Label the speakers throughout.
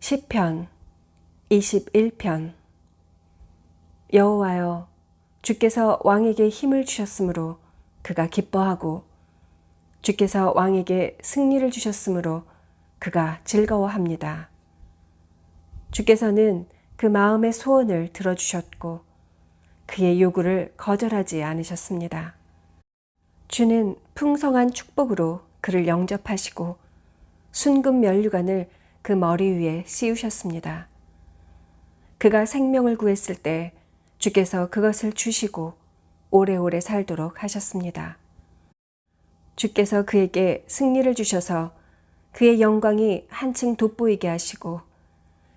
Speaker 1: 시편 21편. 여호와여, 주께서 왕에게 힘을 주셨으므로 그가 기뻐하고 주께서 왕에게 승리를 주셨으므로 그가 즐거워합니다. 주께서는 그 마음의 소원을 들어주셨고 그의 요구를 거절하지 않으셨습니다. 주는 풍성한 축복으로 그를 영접하시고 순금 면류관을 그 머리 위에 씌우셨습니다. 그가 생명을 구했을 때 주께서 그것을 주시고 오래오래 살도록 하셨습니다. 주께서 그에게 승리를 주셔서 그의 영광이 한층 돋보이게 하시고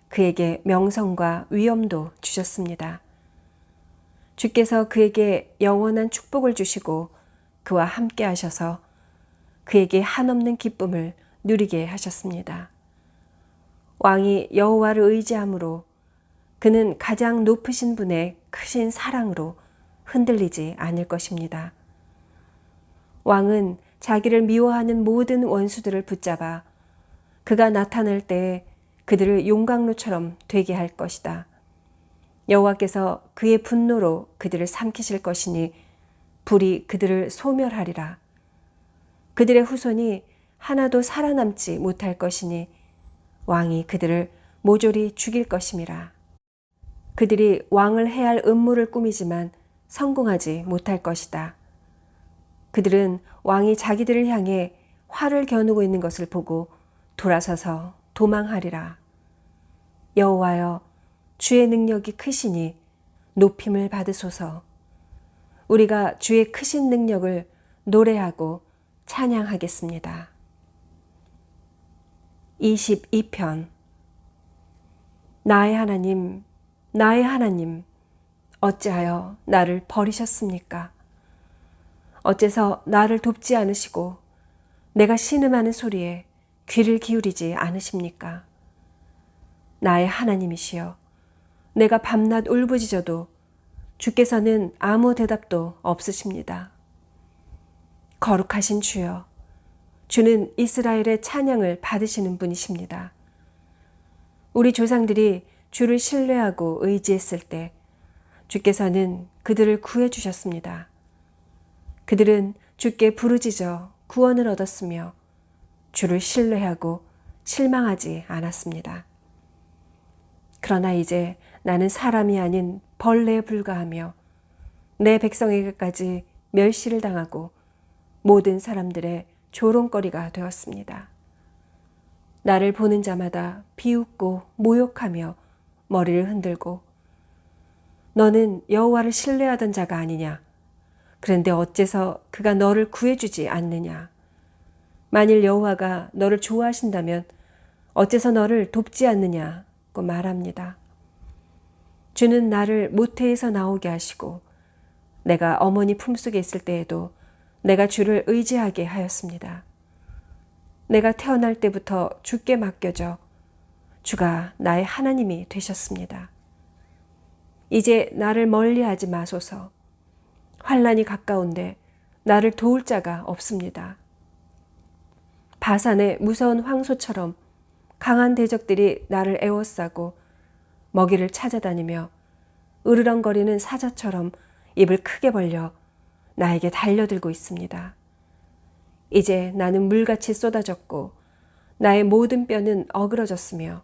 Speaker 1: 그에게 명성과 위엄도 주셨습니다. 주께서 그에게 영원한 축복을 주시고 그와 함께 하셔서 그에게 한없는 기쁨을 누리게 하셨습니다. 왕이 여호와를 의지함으로 그는 가장 높으신 분의 크신 사랑으로 흔들리지 않을 것입니다. 왕은 자기를 미워하는 모든 원수들을 붙잡아 그가 나타날 때에 그들을 용광로처럼 되게 할 것이다. 여호와께서 그의 분노로 그들을 삼키실 것이니 불이 그들을 소멸하리라. 그들의 후손이 하나도 살아남지 못할 것이니 왕이 그들을 모조리 죽일 것임이라. 그들이 왕을 해할 음모를 꾸미지만 성공하지 못할 것이다. 그들은 왕이 자기들을 향해 활을 겨누고 있는 것을 보고 돌아서서 도망하리라. 여호와여, 주의 능력이 크시니 높임을 받으소서. 우리가 주의 크신 능력을 노래하고 찬양하겠습니다. 22편. 나의 하나님, 나의 하나님, 어찌하여 나를 버리셨습니까? 어째서 나를 돕지 않으시고 내가 신음하는 소리에 귀를 기울이지 않으십니까? 나의 하나님이시여, 내가 밤낮 울부짖어도 주께서는 아무 대답도 없으십니다. 거룩하신 주여, 주는 이스라엘의 찬양을 받으시는 분이십니다. 우리 조상들이 주를 신뢰하고 의지했을 때 주께서는 그들을 구해주셨습니다. 그들은 주께 부르짖어 구원을 얻었으며 주를 신뢰하고 실망하지 않았습니다. 그러나 이제 나는 사람이 아닌 벌레에 불과하며 내 백성에게까지 멸시를 당하고 모든 사람들의 조롱거리가 되었습니다. 나를 보는 자마다 비웃고 모욕하며 머리를 흔들고 너는 여호와를 신뢰하던 자가 아니냐? 그런데 어째서 그가 너를 구해주지 않느냐? 만일 여호와가 너를 좋아하신다면 어째서 너를 돕지 않느냐고 말합니다. 주는 나를 모태에서 나오게 하시고 내가 어머니 품속에 있을 때에도 내가 주를 의지하게 하였습니다. 내가 태어날 때부터 주께 맡겨져 주가 나의 하나님이 되셨습니다. 이제 나를 멀리하지 마소서. 환난이 가까운데 나를 도울 자가 없습니다. 바산의 무서운 황소처럼 강한 대적들이 나를 에워싸고 먹이를 찾아다니며 으르렁거리는 사자처럼 입을 크게 벌려 나에게 달려들고 있습니다. 이제 나는 물같이 쏟아졌고 나의 모든 뼈는 어그러졌으며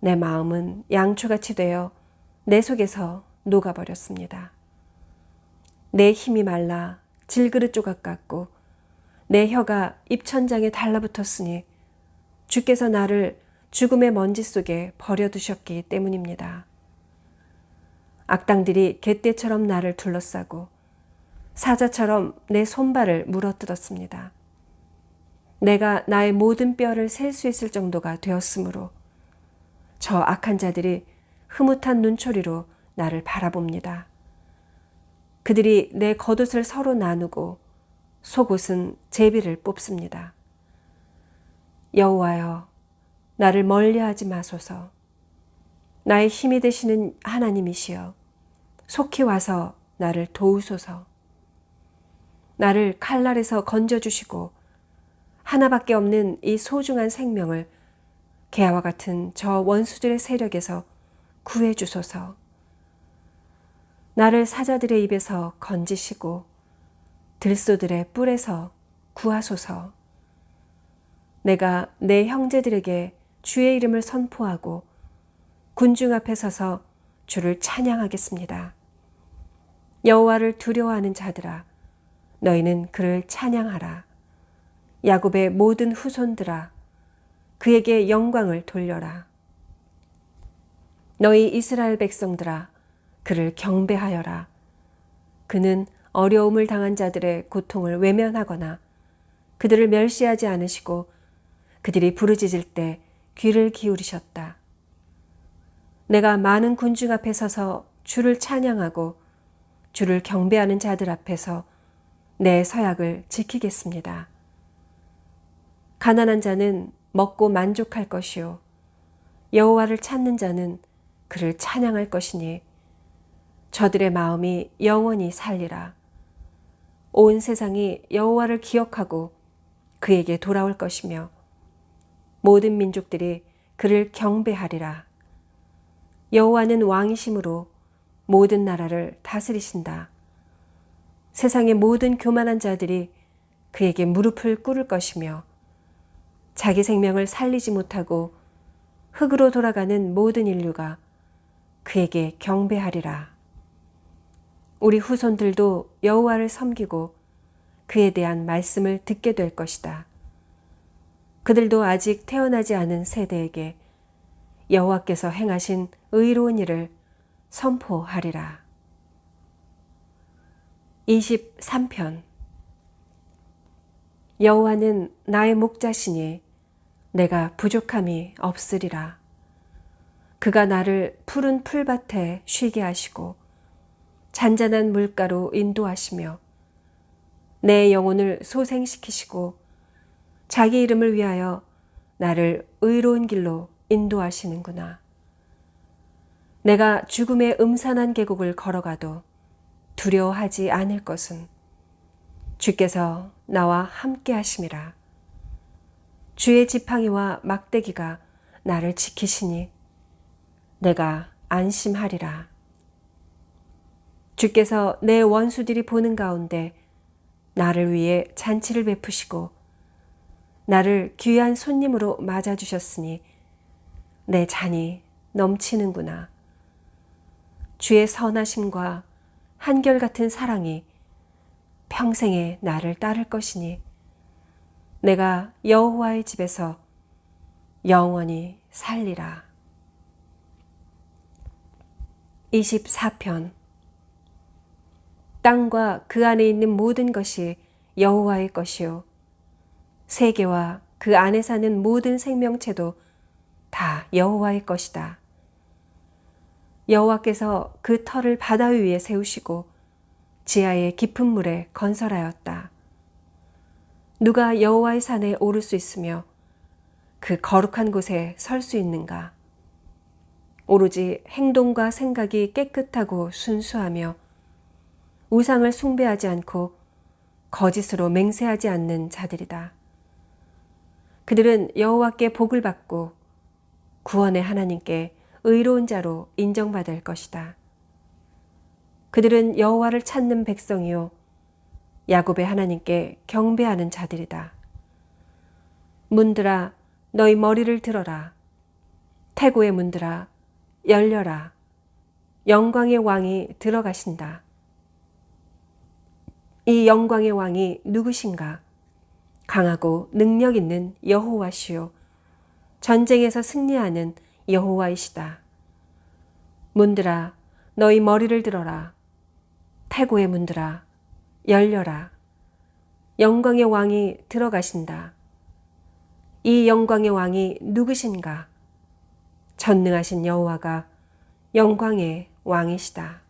Speaker 1: 내 마음은 양초같이 되어 내 속에서 녹아버렸습니다. 내 힘이 말라 질그릇 조각 같고 내 혀가 입천장에 달라붙었으니 주께서 나를 죽음의 먼지 속에 버려두셨기 때문입니다. 악당들이 갯대처럼 나를 둘러싸고 사자처럼 내 손발을 물어뜯었습니다. 내가 나의 모든 뼈를 셀 수 있을 정도가 되었으므로 저 악한 자들이 흐뭇한 눈초리로 나를 바라봅니다. 그들이 내 겉옷을 서로 나누고 속옷은 제비를 뽑습니다. 여호와여, 나를 멀리하지 마소서. 나의 힘이 되시는 하나님이시여, 속히 와서 나를 도우소서. 나를 칼날에서 건져주시고 하나밖에 없는 이 소중한 생명을 개와 같은 저 원수들의 세력에서 구해 주소서. 나를 사자들의 입에서 건지시고 들소들의 뿔에서 구하소서. 내가 내 형제들에게 주의 이름을 선포하고 군중 앞에 서서 주를 찬양하겠습니다. 여호와를 두려워하는 자들아, 너희는 그를 찬양하라. 야곱의 모든 후손들아, 그에게 영광을 돌려라. 너희 이스라엘 백성들아, 그를 경배하여라. 그는 어려움을 당한 자들의 고통을 외면하거나 그들을 멸시하지 않으시고 그들이 부르짖을 때 귀를 기울이셨다. 내가 많은 군중 앞에 서서 주를 찬양하고 주를 경배하는 자들 앞에서 내 서약을 지키겠습니다. 가난한 자는 먹고 만족할 것이요 여호와를 찾는 자는 그를 찬양할 것이니 저들의 마음이 영원히 살리라. 온 세상이 여호와를 기억하고 그에게 돌아올 것이며 모든 민족들이 그를 경배하리라. 여호와는 왕이심으로 모든 나라를 다스리신다. 세상의 모든 교만한 자들이 그에게 무릎을 꿇을 것이며 자기 생명을 살리지 못하고 흙으로 돌아가는 모든 인류가 그에게 경배하리라. 우리 후손들도 여호와를 섬기고 그에 대한 말씀을 듣게 될 것이다. 그들도 아직 태어나지 않은 세대에게 여호와께서 행하신 의로운 일을 선포하리라. 23편. 여호와는 나의 목자시니 내가 부족함이 없으리라. 그가 나를 푸른 풀밭에 쉬게 하시고 잔잔한 물가로 인도하시며 내 영혼을 소생시키시고 자기 이름을 위하여 나를 의로운 길로 인도하시는구나. 내가 죽음의 음산한 계곡을 걸어가도 두려워하지 않을 것은 주께서 나와 함께 하심이라. 주의 지팡이와 막대기가 나를 지키시니 내가 안심하리라. 주께서 내 원수들이 보는 가운데 나를 위해 잔치를 베푸시고 나를 귀한 손님으로 맞아주셨으니 내 잔이 넘치는구나. 주의 선하심과 한결같은 사랑이 평생에 나를 따를 것이니 내가 여호와의 집에서 영원히 살리라. 24편. 땅과 그 안에 있는 모든 것이 여호와의 것이요 세계와 그 안에 사는 모든 생명체도 다 여호와의 것이다. 여호와께서 그 터를 바다 위에 세우시고 지하의 깊은 물에 건설하였다. 누가 여호와의 산에 오를 수 있으며 그 거룩한 곳에 설 수 있는가? 오로지 행동과 생각이 깨끗하고 순수하며 우상을 숭배하지 않고 거짓으로 맹세하지 않는 자들이다. 그들은 여호와께 복을 받고 구원의 하나님께 의로운 자로 인정받을 것이다. 그들은 여호와를 찾는 백성이요 야곱의 하나님께 경배하는 자들이다. 문들아 너희 머리를 들어라. 태고의 문들아 열려라. 영광의 왕이 들어가신다. 이 영광의 왕이 누구신가? 강하고 능력 있는 여호와시요 전쟁에서 승리하는 여호와이시다. 문들아 너희 머리를 들어라. 태고의 문들아 열려라. 영광의 왕이 들어가신다. 이 영광의 왕이 누구신가? 전능하신 여호와가 영광의 왕이시다.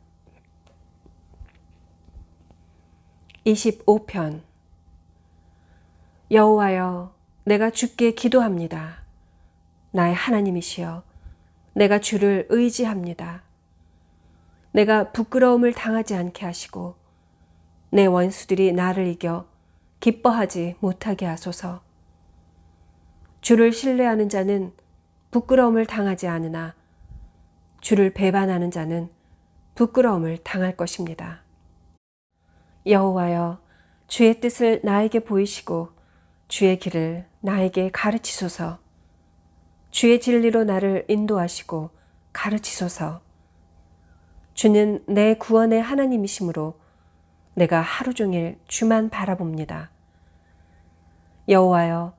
Speaker 1: 25편. 여호와여 내가 주께 기도합니다. 나의 하나님이시여 내가 주를 의지합니다. 내가 부끄러움을 당하지 않게 하시고 내 원수들이 나를 이겨 기뻐하지 못하게 하소서. 주를 신뢰하는 자는 부끄러움을 당하지 않으나 주를 배반하는 자는 부끄러움을 당할 것입니다. 여호와여, 주의 뜻을 나에게 보이시고 주의 길을 나에게 가르치소서. 주의 진리로 나를 인도하시고 가르치소서. 주는 내 구원의 하나님이시므로 내가 하루 종일 주만 바라봅니다. 여호와여,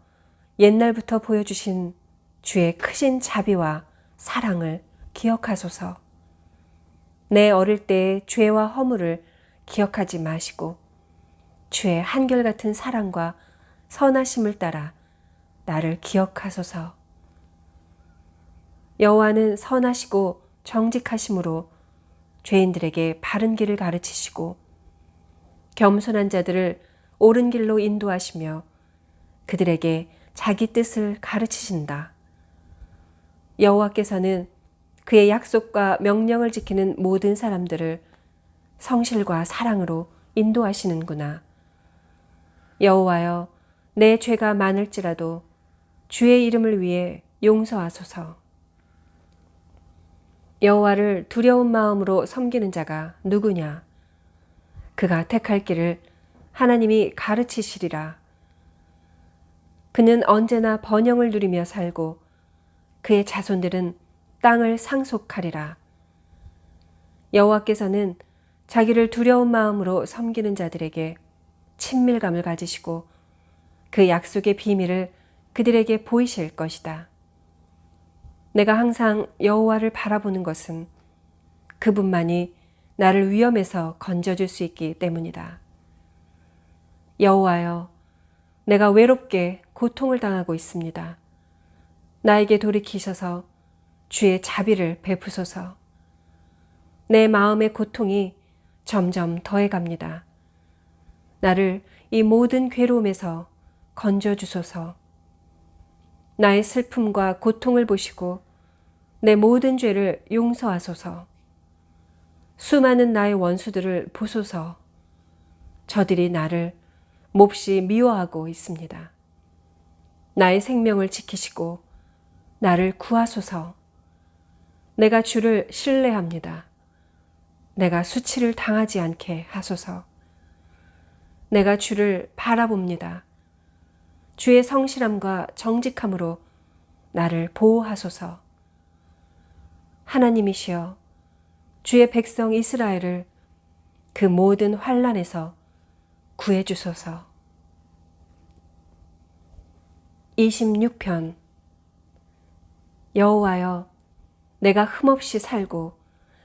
Speaker 1: 옛날부터 보여주신 주의 크신 자비와 사랑을 기억하소서. 내 어릴 때의 죄와 허물을 기억하지 마시고 주의 한결같은 사랑과 선하심을 따라 나를 기억하소서. 여호와는 선하시고 정직하심으로 죄인들에게 바른 길을 가르치시고 겸손한 자들을 옳은 길로 인도하시며 그들에게 자기 뜻을 가르치신다. 여호와께서는 그의 약속과 명령을 지키는 모든 사람들을 성실과 사랑으로 인도하시는구나. 여호와여, 내 죄가 많을지라도 주의 이름을 위해 용서하소서. 여호와를 두려운 마음으로 섬기는 자가 누구냐? 그가 택할 길을 하나님이 가르치시리라. 그는 언제나 번영을 누리며 살고 그의 자손들은 땅을 상속하리라. 여호와께서는 자기를 두려운 마음으로 섬기는 자들에게 친밀감을 가지시고 그 약속의 비밀을 그들에게 보이실 것이다. 내가 항상 여호와를 바라보는 것은 그분만이 나를 위험에서 건져줄 수 있기 때문이다. 여호와여, 내가 외롭게 고통을 당하고 있습니다. 나에게 돌이키셔서 주의 자비를 베푸소서. 내 마음의 고통이 점점 더해갑니다. 나를 이 모든 괴로움에서 건져주소서. 나의 슬픔과 고통을 보시고 내 모든 죄를 용서하소서. 수많은 나의 원수들을 보소서. 저들이 나를 몹시 미워하고 있습니다. 나의 생명을 지키시고 나를 구하소서. 내가 주를 신뢰합니다. 내가 수치를 당하지 않게 하소서. 내가 주를 바라봅니다. 주의 성실함과 정직함으로 나를 보호하소서. 하나님이시여, 주의 백성 이스라엘을 그 모든 환난에서 구해 주소서. 26편. 여호와여, 내가 흠없이 살고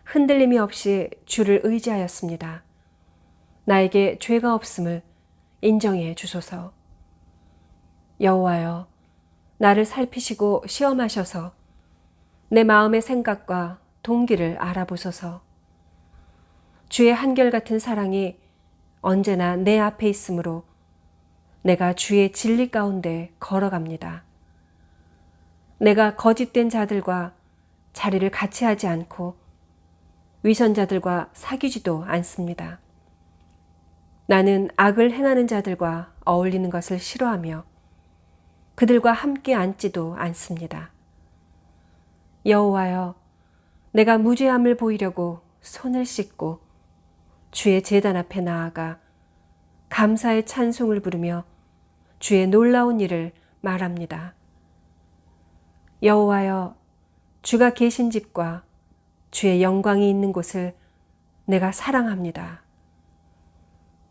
Speaker 1: 흔들림이 없이 주를 의지하였습니다. 나에게 죄가 없음을 인정해 주소서. 여호와여, 나를 살피시고 시험하셔서 내 마음의 생각과 동기를 알아보소서. 주의 한결같은 사랑이 언제나 내 앞에 있으므로 내가 주의 진리 가운데 걸어갑니다. 내가 거짓된 자들과 자리를 같이 하지 않고 위선자들과 사귀지도 않습니다. 나는 악을 행하는 자들과 어울리는 것을 싫어하며 그들과 함께 앉지도 않습니다. 여호와여, 내가 무죄함을 보이려고 손을 씻고 주의 제단 앞에 나아가 감사의 찬송을 부르며 주의 놀라운 일을 말합니다. 여호와여, 주가 계신 집과 주의 영광이 있는 곳을 내가 사랑합니다.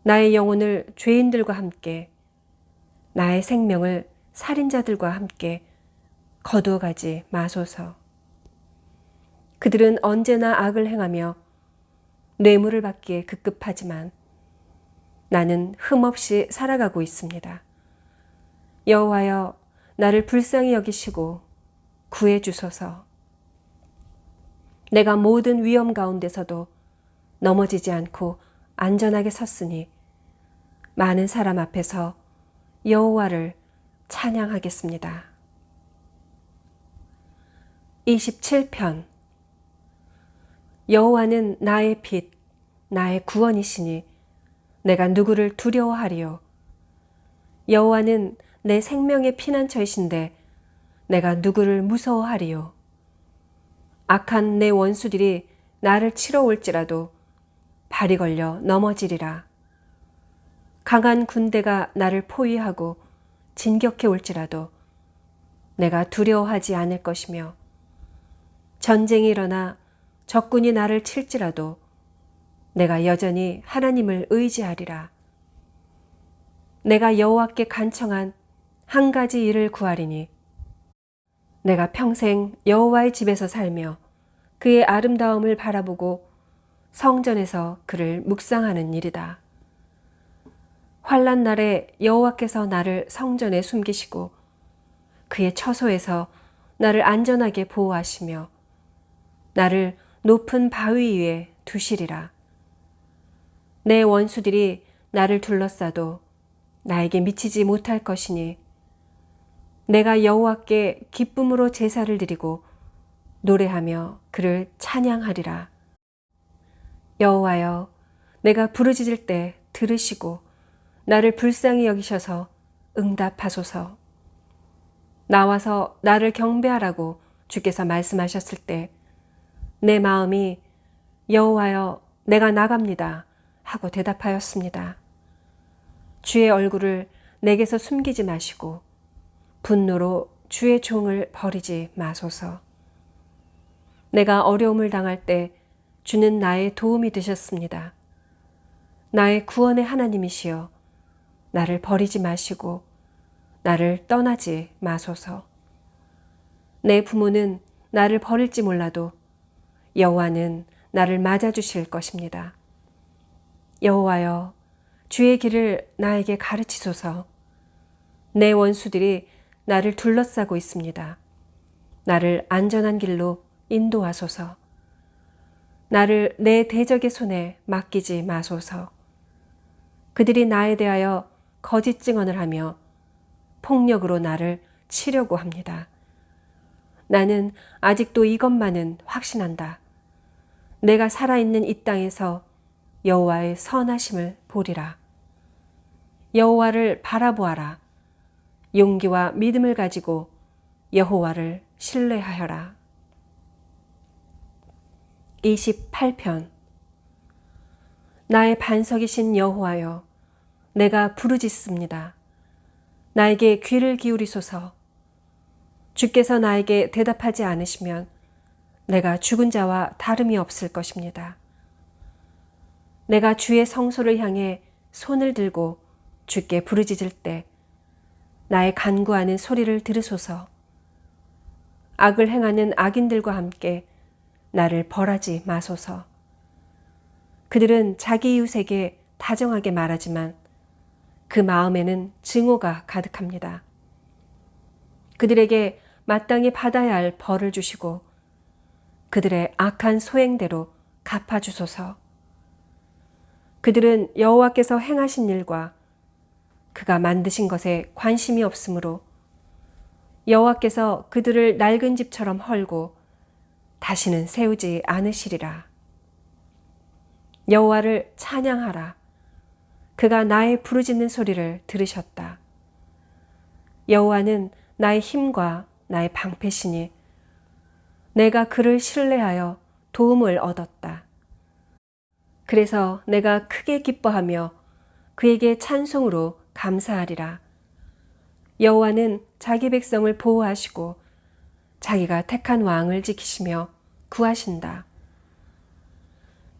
Speaker 1: 나의 영혼을 죄인들과 함께, 나의 생명을 살인자들과 함께 거두어가지 마소서. 그들은 언제나 악을 행하며 뇌물을 받기에 급급하지만 나는 흠없이 살아가고 있습니다. 여호와여, 나를 불쌍히 여기시고 구해 주소서. 내가 모든 위험 가운데서도 넘어지지 않고 안전하게 섰으니 많은 사람 앞에서 여호와를 찬양하겠습니다. 27편. 여호와는 나의 빛, 나의 구원이시니 내가 누구를 두려워하리요. 여호와는 내 생명의 피난처이신데 내가 누구를 무서워하리요? 악한 내 원수들이 나를 치러 올지라도 발이 걸려 넘어지리라. 강한 군대가 나를 포위하고 진격해 올지라도 내가 두려워하지 않을 것이며 전쟁이 일어나 적군이 나를 칠지라도 내가 여전히 하나님을 의지하리라. 내가 여호와께 간청한 한 가지 일을 구하리니 내가 평생 여호와의 집에서 살며 그의 아름다움을 바라보고 성전에서 그를 묵상하는 일이다. 환난 날에 여호와께서 나를 성전에 숨기시고 그의 처소에서 나를 안전하게 보호하시며 나를 높은 바위 위에 두시리라. 내 원수들이 나를 둘러싸도 나에게 미치지 못할 것이니 내가 여호와께 기쁨으로 제사를 드리고 노래하며 그를 찬양하리라. 여호와여, 내가 부르짖을 때 들으시고 나를 불쌍히 여기셔서 응답하소서. 나와서 나를 경배하라고 주께서 말씀하셨을 때 내 마음이 여호와여, 내가 나갑니다 하고 대답하였습니다. 주의 얼굴을 내게서 숨기지 마시고 분노로 주의 종을 버리지 마소서. 내가 어려움을 당할 때 주는 나의 도움이 되셨습니다. 나의 구원의 하나님이시여, 나를 버리지 마시고 나를 떠나지 마소서. 내 부모는 나를 버릴지 몰라도 여호와는 나를 맞아주실 것입니다. 여호와여, 주의 길을 나에게 가르치소서. 내 원수들이 나를 둘러싸고 있습니다. 나를 안전한 길로 인도하소서. 나를 내 대적의 손에 맡기지 마소서. 그들이 나에 대하여 거짓 증언을 하며 폭력으로 나를 치려고 합니다. 나는 아직도 이것만은 확신한다. 내가 살아있는 이 땅에서 여호와의 선하심을 보리라. 여호와를 바라보아라. 용기와 믿음을 가지고 여호와를 신뢰하여라. 28편. 나의 반석이신 여호와여, 내가 부르짖습니다. 나에게 귀를 기울이소서. 주께서 나에게 대답하지 않으시면 내가 죽은 자와 다름이 없을 것입니다. 내가 주의 성소를 향해 손을 들고 주께 부르짖을 때 나의 간구하는 소리를 들으소서. 악을 행하는 악인들과 함께 나를 벌하지 마소서. 그들은 자기 이웃에게 다정하게 말하지만 그 마음에는 증오가 가득합니다. 그들에게 마땅히 받아야 할 벌을 주시고 그들의 악한 소행대로 갚아주소서. 그들은 여호와께서 행하신 일과 그가 만드신 것에 관심이 없으므로 여호와께서 그들을 낡은 집처럼 헐고 다시는 세우지 않으시리라. 여호와를 찬양하라. 그가 나의 부르짖는 소리를 들으셨다. 여호와는 나의 힘과 나의 방패시니 내가 그를 신뢰하여 도움을 얻었다. 그래서 내가 크게 기뻐하며 그에게 찬송으로 감사하리라. 여호와는 자기 백성을 보호하시고 자기가 택한 왕을 지키시며 구하신다.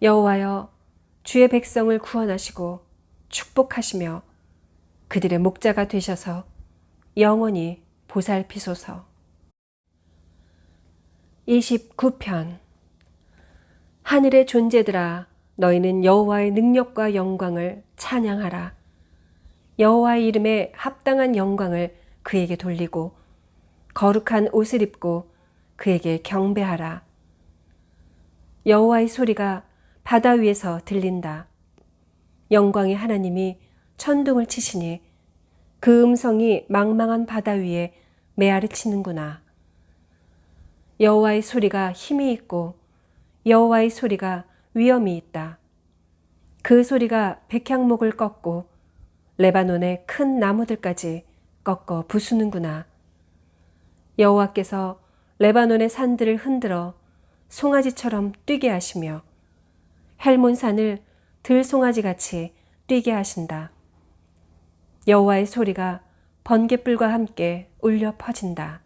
Speaker 1: 여호와여, 주의 백성을 구원하시고 축복하시며 그들의 목자가 되셔서 영원히 보살피소서. 29편. 하늘의 존재들아, 너희는 여호와의 능력과 영광을 찬양하라. 여호와의 이름에 합당한 영광을 그에게 돌리고 거룩한 옷을 입고 그에게 경배하라. 여호와의 소리가 바다 위에서 들린다. 영광의 하나님이 천둥을 치시니 그 음성이 망망한 바다 위에 메아리 치는구나. 여호와의 소리가 힘이 있고 여호와의 소리가 위엄이 있다. 그 소리가 백향목을 꺾고 레바논의 큰 나무들까지 꺾어 부수는구나. 여호와께서 레바논의 산들을 흔들어 송아지처럼 뛰게 하시며 헬몬산을 들송아지같이 뛰게 하신다. 여호와의 소리가 번갯불과 함께 울려 퍼진다.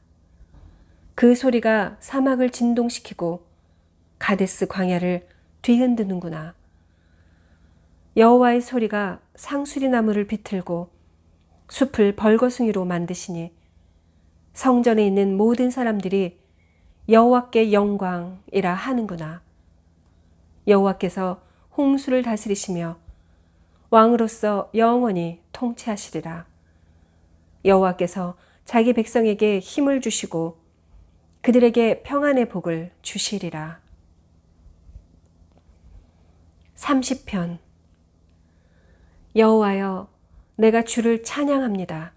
Speaker 1: 그 소리가 사막을 진동시키고 가데스 광야를 뒤흔드는구나. 여호와의 소리가 상수리 나무를 비틀고 숲을 벌거숭이로 만드시니 성전에 있는 모든 사람들이 여호와께 영광이라 하는구나. 여호와께서 홍수를 다스리시며 왕으로서 영원히 통치하시리라. 여호와께서 자기 백성에게 힘을 주시고 그들에게 평안의 복을 주시리라. 30편. 여호와여, 내가 주를 찬양합니다.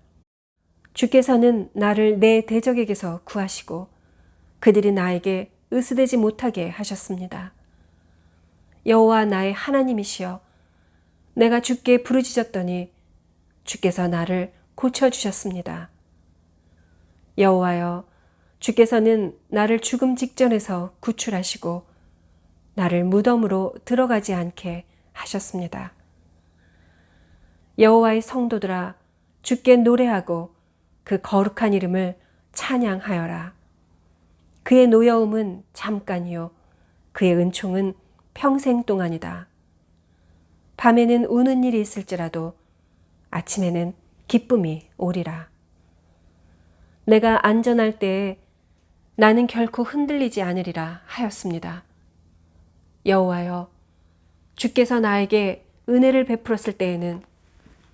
Speaker 1: 주께서는 나를 내 대적에게서 구하시고 그들이 나에게 으스대지 못하게 하셨습니다. 여호와 나의 하나님이시여, 내가 주께 부르짖었더니 주께서 나를 고쳐주셨습니다. 여호와여, 주께서는 나를 죽음 직전에서 구출하시고 나를 무덤으로 들어가지 않게 하셨습니다. 여호와의 성도들아, 주께 노래하고 그 거룩한 이름을 찬양하여라. 그의 노여움은 잠깐이요 그의 은총은 평생 동안이다. 밤에는 우는 일이 있을지라도 아침에는 기쁨이 오리라. 내가 안전할 때에 나는 결코 흔들리지 않으리라 하였습니다. 여호와여, 주께서 나에게 은혜를 베풀었을 때에는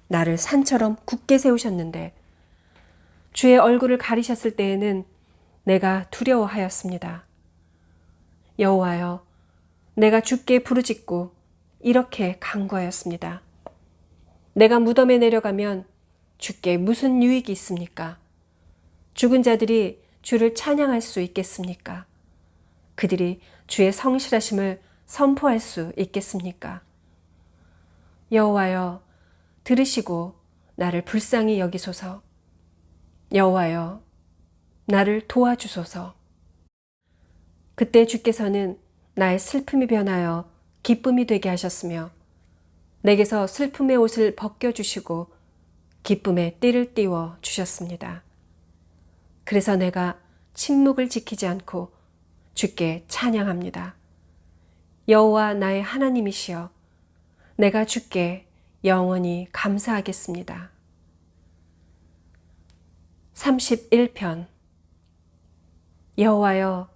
Speaker 1: 나를 산처럼 굳게 세우셨는데 주의 얼굴을 가리셨을 때에는 내가 두려워하였습니다. 여호와여, 내가 주께 부르짖고 이렇게 간구하였습니다. 내가 무덤에 내려가면 주께 무슨 유익이 있습니까? 죽은 자들이 주를 찬양할 수 있겠습니까? 그들이 주의 성실하심을 선포할 수 있겠습니까? 여호와여, 들으시고 나를 불쌍히 여기소서. 여호와여, 나를 도와주소서. 그때 주께서는 나의 슬픔이 변하여 기쁨이 되게 하셨으며 내게서 슬픔의 옷을 벗겨주시고 기쁨의 띠를 띄워 주셨습니다. 그래서 내가 침묵을 지키지 않고 주께 찬양합니다. 여호와 나의 하나님이시여, 내가 주께 영원히 감사하겠습니다. 31편. 여호와여,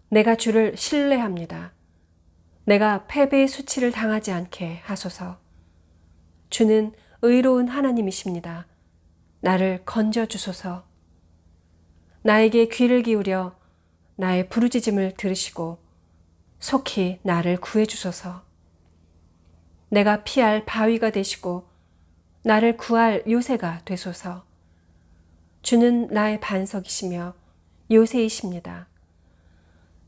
Speaker 1: 내가 주를 신뢰합니다. 내가 패배의 수치를 당하지 않게 하소서. 주는 의로운 하나님이십니다. 나를 건져 주소서. 나에게 귀를 기울여 나의 부르짖음을 들으시고 속히 나를 구해 주소서. 내가 피할 바위가 되시고 나를 구할 요새가 되소서. 주는 나의 반석이시며 요새이십니다.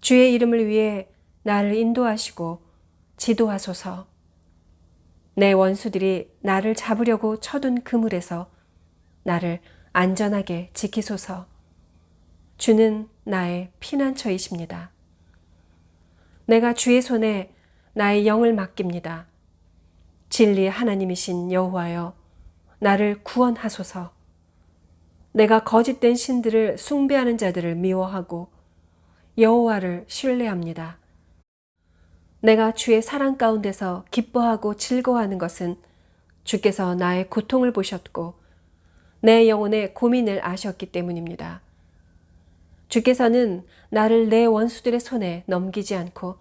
Speaker 1: 주의 이름을 위해 나를 인도하시고 지도하소서. 내 원수들이 나를 잡으려고 쳐둔 그물에서 나를 안전하게 지키소서. 주는 나의 피난처이십니다. 내가 주의 손에 나의 영을 맡깁니다. 진리의 하나님이신 여호와여, 나를 구원하소서. 내가 거짓된 신들을 숭배하는 자들을 미워하고 여호와를 신뢰합니다. 내가 주의 사랑 가운데서 기뻐하고 즐거워하는 것은 주께서 나의 고통을 보셨고 내 영혼의 고민을 아셨기 때문입니다. 주께서는 나를 내 원수들의 손에 넘기지 않고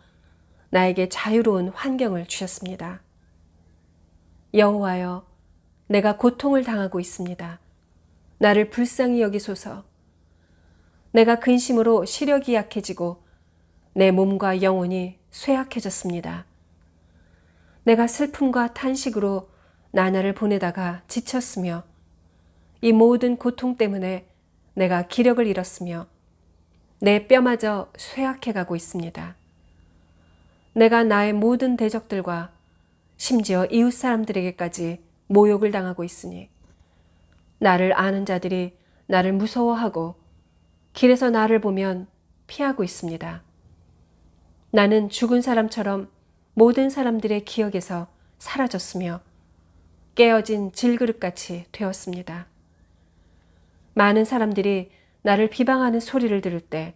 Speaker 1: 나에게 자유로운 환경을 주셨습니다. 여호와여, 내가 고통을 당하고 있습니다. 나를 불쌍히 여기소서. 내가 근심으로 시력이 약해지고 내 몸과 영혼이 쇠약해졌습니다. 내가 슬픔과 탄식으로 나날을 보내다가 지쳤으며 이 모든 고통 때문에 내가 기력을 잃었으며 내 뼈마저 쇠약해가고 있습니다. 내가 나의 모든 대적들과 심지어 이웃 사람들에게까지 모욕을 당하고 있으니 나를 아는 자들이 나를 무서워하고 길에서 나를 보면 피하고 있습니다. 나는 죽은 사람처럼 모든 사람들의 기억에서 사라졌으며 깨어진 질그릇같이 되었습니다. 많은 사람들이 나를 비방하는 소리를 들을 때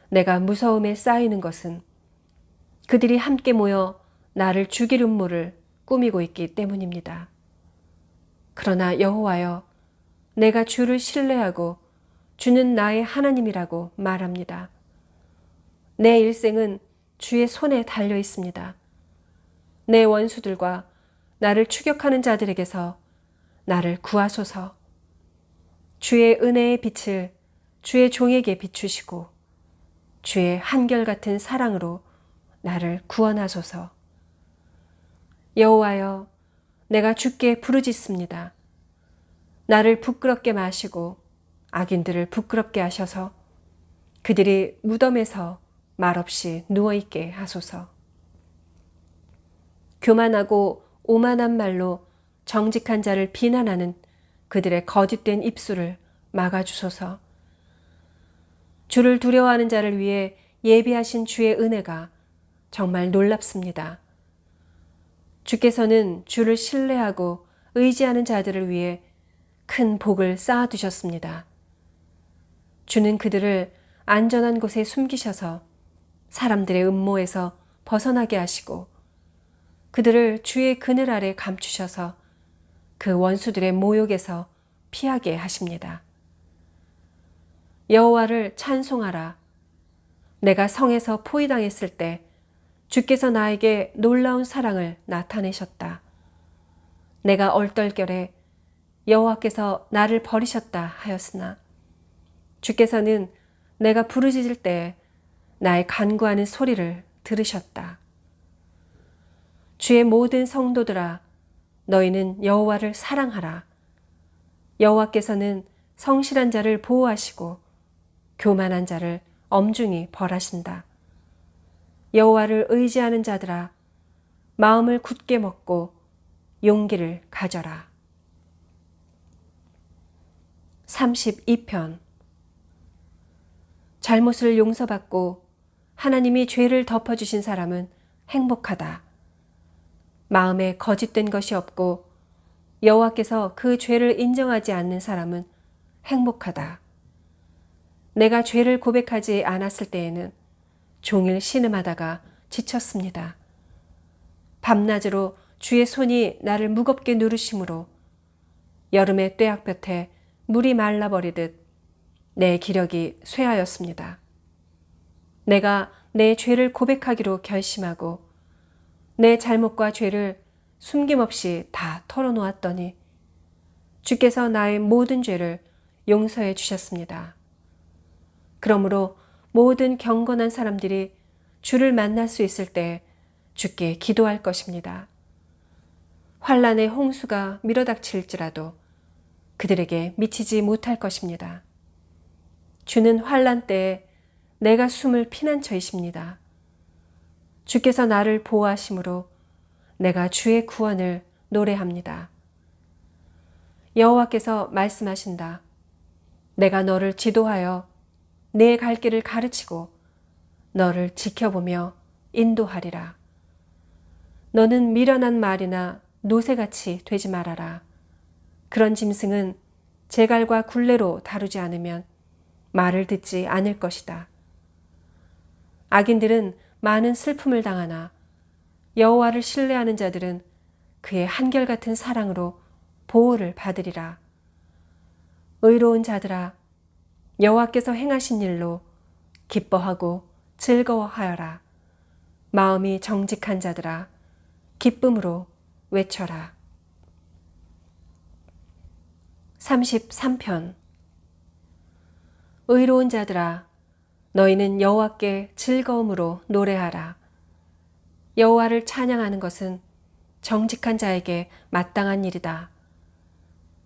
Speaker 1: 내가 무서움에 쌓이는 것은 그들이 함께 모여 나를 죽일 음모를 꾸미고 있기 때문입니다. 그러나 여호와여, 내가 주를 신뢰하고 주는 나의 하나님이라고 말합니다. 내 일생은 주의 손에 달려 있습니다. 내 원수들과 나를 추격하는 자들에게서 나를 구하소서. 주의 은혜의 빛을 주의 종에게 비추시고 주의 한결같은 사랑으로 나를 구원하소서. 여호와여, 내가 주께 부르짖습니다. 나를 부끄럽게 마시고 악인들을 부끄럽게 하셔서 그들이 무덤에서 말없이 누워있게 하소서. 교만하고 오만한 말로 정직한 자를 비난하는 그들의 거짓된 입술을 막아주소서. 주를 두려워하는 자를 위해 예비하신 주의 은혜가 정말 놀랍습니다. 주께서는 주를 신뢰하고 의지하는 자들을 위해 큰 복을 쌓아두셨습니다. 주는 그들을 안전한 곳에 숨기셔서 사람들의 음모에서 벗어나게 하시고 그들을 주의 그늘 아래 감추셔서 그 원수들의 모욕에서 피하게 하십니다. 여호와를 찬송하라. 내가 성에서 포위당했을 때 주께서 나에게 놀라운 사랑을 나타내셨다. 내가 얼떨결에 여호와께서 나를 버리셨다 하였으나 주께서는 내가 부르짖을 때 나의 간구하는 소리를 들으셨다. 주의 모든 성도들아, 너희는 여호와를 사랑하라. 여호와께서는 성실한 자를 보호하시고 교만한 자를 엄중히 벌하신다. 여호와를 의지하는 자들아, 마음을 굳게 먹고 용기를 가져라. 32편. 잘못을 용서받고 하나님이 죄를 덮어주신 사람은 행복하다. 마음에 거짓된 것이 없고 여호와께서 그 죄를 인정하지 않는 사람은 행복하다. 내가 죄를 고백하지 않았을 때에는 종일 신음하다가 지쳤습니다. 밤낮으로 주의 손이 나를 무겁게 누르심으로 여름의 뙤약볕에 물이 말라버리듯 내 기력이 쇠하였습니다. 내가 내 죄를 고백하기로 결심하고 내 잘못과 죄를 숨김없이 다 털어놓았더니 주께서 나의 모든 죄를 용서해 주셨습니다. 그러므로 모든 경건한 사람들이 주를 만날 수 있을 때 주께 기도할 것입니다. 환란의 홍수가 밀어닥칠지라도 그들에게 미치지 못할 것입니다. 주는 환란 때에 내가 숨을 피난처이십니다. 주께서 나를 보호하심으로 내가 주의 구원을 노래합니다. 여호와께서 말씀하신다. 내가 너를 지도하여 내 갈 길을 가르치고 너를 지켜보며 인도하리라. 너는 미련한 말이나 노새같이 되지 말아라. 그런 짐승은 제갈과 굴레로 다루지 않으면 말을 듣지 않을 것이다. 악인들은 많은 슬픔을 당하나 여호와를 신뢰하는 자들은 그의 한결같은 사랑으로 보호를 받으리라. 의로운 자들아, 여호와께서 행하신 일로 기뻐하고 즐거워하여라. 마음이 정직한 자들아, 기쁨으로 외쳐라. 33편. 의로운 자들아, 너희는 여호와께 즐거움으로 노래하라. 여호와를 찬양하는 것은 정직한 자에게 마땅한 일이다.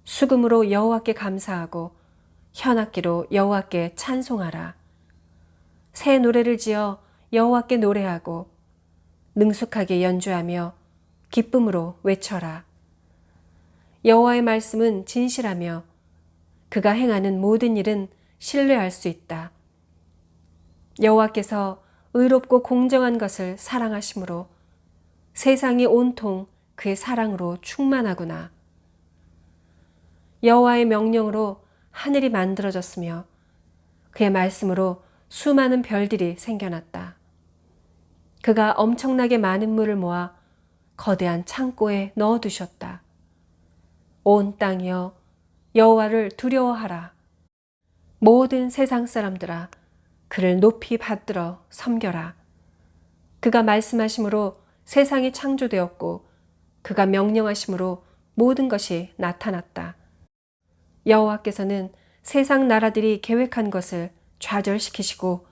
Speaker 1: 수금으로 여호와께 감사하고 현악기로 여호와께 찬송하라. 새 노래를 지어 여호와께 노래하고 능숙하게 연주하며 기쁨으로 외쳐라. 여호와의 말씀은 진실하며 그가 행하는 모든 일은 신뢰할 수 있다. 여호와께서 의롭고 공정한 것을 사랑하심으로 세상이 온통 그의 사랑으로 충만하구나. 여호와의 명령으로 하늘이 만들어졌으며 그의 말씀으로 수많은 별들이 생겨났다. 그가 엄청나게 많은 물을 모아 거대한 창고에 넣어두셨다. 온 땅이여 여호와를 두려워하라. 모든 세상 사람들아 그를 높이 받들어 섬겨라. 그가 말씀하심으로 세상이 창조되었고 그가 명령하심으로 모든 것이 나타났다. 여호와께서는 세상 나라들이 계획한 것을 좌절시키시고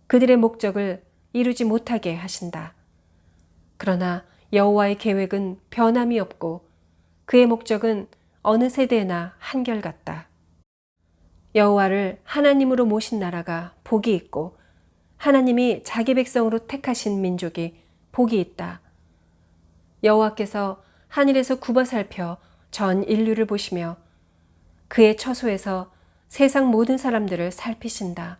Speaker 1: 그들의 목적을 이루지 못하게 하신다. 그러나 여호와의 계획은 변함이 없고 그의 목적은 어느 세대에나 한결같다. 여호와를 하나님으로 모신 나라가 복이 있고 하나님이 자기 백성으로 택하신 민족이 복이 있다. 여호와께서 하늘에서 굽어 살펴 전 인류를 보시며 그의 처소에서 세상 모든 사람들을 살피신다.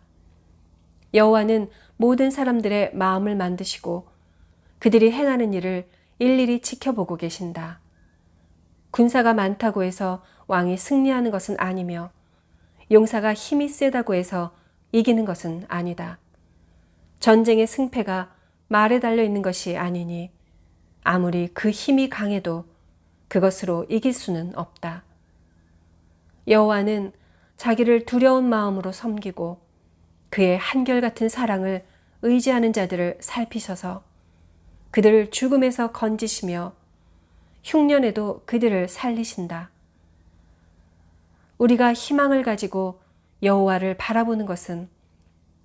Speaker 1: 여호와는 모든 사람들의 마음을 만드시고 그들이 행하는 일을 일일이 지켜보고 계신다. 군사가 많다고 해서 왕이 승리하는 것은 아니며 용사가 힘이 세다고 해서 이기는 것은 아니다. 전쟁의 승패가 말에 달려 있는 것이 아니니 아무리 그 힘이 강해도 그것으로 이길 수는 없다. 여호와는 자기를 두려운 마음으로 섬기고 그의 한결같은 사랑을 의지하는 자들을 살피셔서 그들을 죽음에서 건지시며 흉년에도 그들을 살리신다. 우리가 희망을 가지고 여호와를 바라보는 것은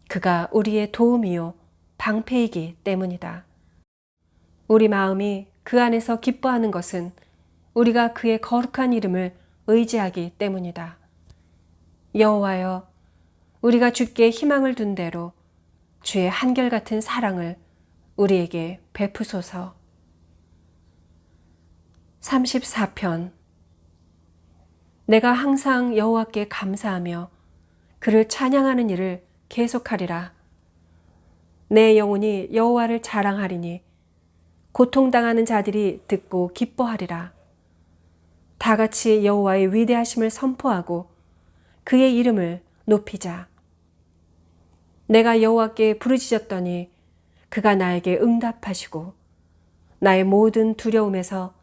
Speaker 1: 그가 우리의 도움이요 방패이기 때문이다. 우리 마음이 그 안에서 기뻐하는 것은 우리가 그의 거룩한 이름을 의지하기 때문이다. 여호와여, 우리가 주께 희망을 둔 대로 주의 한결같은 사랑을 우리에게 베푸소서. 34편. 내가 항상 여호와께 감사하며 그를 찬양하는 일을 계속하리라. 내 영혼이 여호와를 자랑하리니 고통당하는 자들이 듣고 기뻐하리라. 다 같이 여호와의 위대하심을 선포하고 그의 이름을 높이자. 내가 여호와께 부르짖었더니 그가 나에게 응답하시고 나의 모든 두려움에서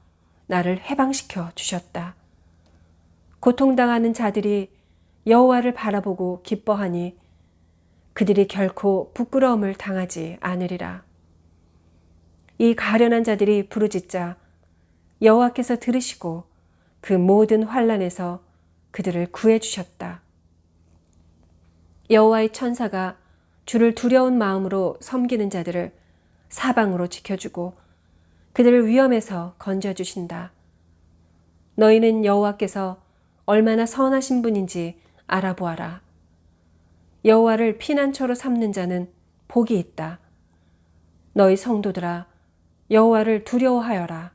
Speaker 1: 나를 해방시켜 주셨다. 고통당하는 자들이 여호와를 바라보고 기뻐하니 그들이 결코 부끄러움을 당하지 않으리라. 이 가련한 자들이 부르짖자 여호와께서 들으시고 그 모든 환난에서 그들을 구해 주셨다. 여호와의 천사가 주를 두려운 마음으로 섬기는 자들을 사방으로 지켜주고 그들을 위험에서 건져주신다. 너희는 여호와께서 얼마나 선하신 분인지 알아보아라. 여호와를 피난처로 삼는 자는 복이 있다. 너희 성도들아, 여호와를 두려워하여라.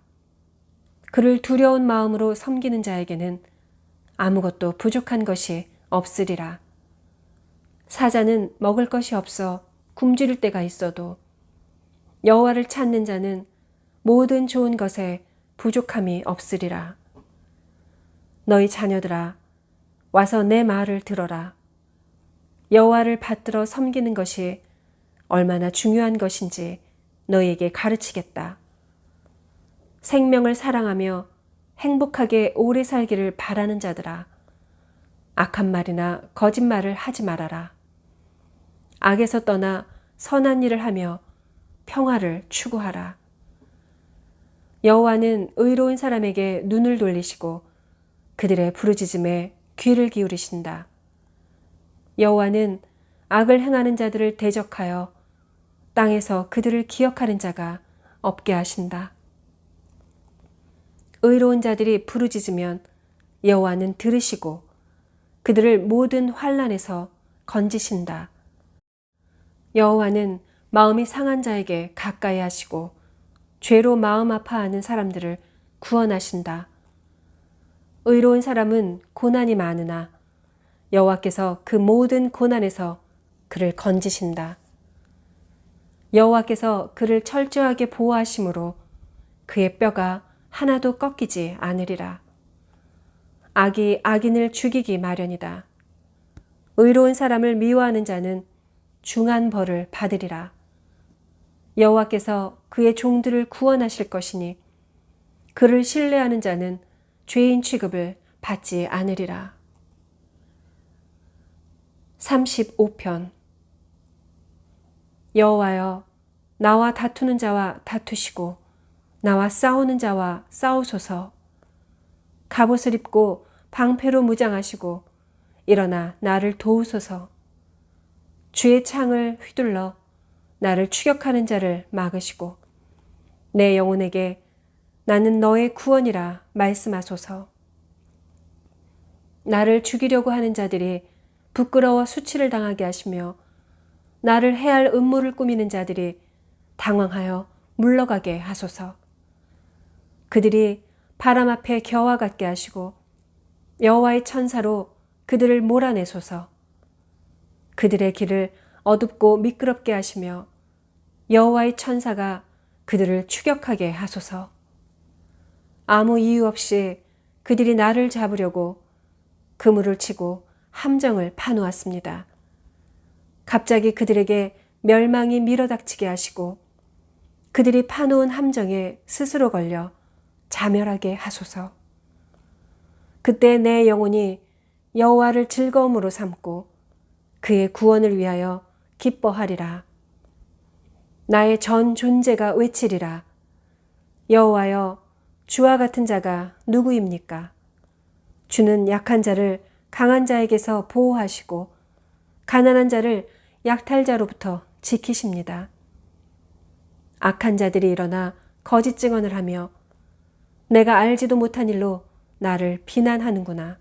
Speaker 1: 그를 두려운 마음으로 섬기는 자에게는 아무것도 부족한 것이 없으리라. 사자는 먹을 것이 없어 굶주릴 때가 있어도 여호와를 찾는 자는 모든 좋은 것에 부족함이 없으리라. 너희 자녀들아, 와서 내 말을 들어라. 여호와를 받들어 섬기는 것이 얼마나 중요한 것인지 너희에게 가르치겠다. 생명을 사랑하며 행복하게 오래 살기를 바라는 자들아, 악한 말이나 거짓말을 하지 말아라. 악에서 떠나 선한 일을 하며 평화를 추구하라. 여호와는 의로운 사람에게 눈을 돌리시고 그들의 부르짖음에 귀를 기울이신다. 여호와는 악을 행하는 자들을 대적하여 땅에서 그들을 기억하는 자가 없게 하신다. 의로운 자들이 부르짖으면 여호와는 들으시고 그들을 모든 환난에서 건지신다. 여호와는 마음이 상한 자에게 가까이 하시고 죄로 마음 아파하는 사람들을 구원하신다. 의로운 사람은 고난이 많으나 여호와께서 그 모든 고난에서 그를 건지신다. 여호와께서 그를 철저하게 보호하심으로 그의 뼈가 하나도 꺾이지 않으리라. 악이 악인을 죽이기 마련이다. 의로운 사람을 미워하는 자는 중한 벌을 받으리라. 여호와께서 그의 종들을 구원하실 것이니 그를 신뢰하는 자는 죄인 취급을 받지 않으리라. 35편. 여호와여, 나와 다투는 자와 다투시고 나와 싸우는 자와 싸우소서. 갑옷을 입고 방패로 무장하시고 일어나 나를 도우소서. 주의 창을 휘둘러 나를 추격하는 자를 막으시고 내 영혼에게 나는 너의 구원이라 말씀하소서. 나를 죽이려고 하는 자들이 부끄러워 수치를 당하게 하시며 나를 해할 음모를 꾸미는 자들이 당황하여 물러가게 하소서. 그들이 바람 앞에 겨와 같게 하시고 여호와의 천사로 그들을 몰아내소서. 그들의 길을 어둡고 미끄럽게 하시며 여호와의 천사가 그들을 추격하게 하소서. 아무 이유 없이 그들이 나를 잡으려고 그물을 치고 함정을 파놓았습니다. 갑자기 그들에게 멸망이 밀어닥치게 하시고 그들이 파놓은 함정에 스스로 걸려 자멸하게 하소서. 그때 내 영혼이 여호와를 즐거움으로 삼고 그의 구원을 위하여 기뻐하리라. 나의 전 존재가 외치리라. 여호와여, 주와 같은 자가 누구입니까? 주는 약한 자를 강한 자에게서 보호하시고 가난한 자를 약탈자로부터 지키십니다. 악한 자들이 일어나 거짓 증언을 하며 내가 알지도 못한 일로 나를 비난하는구나.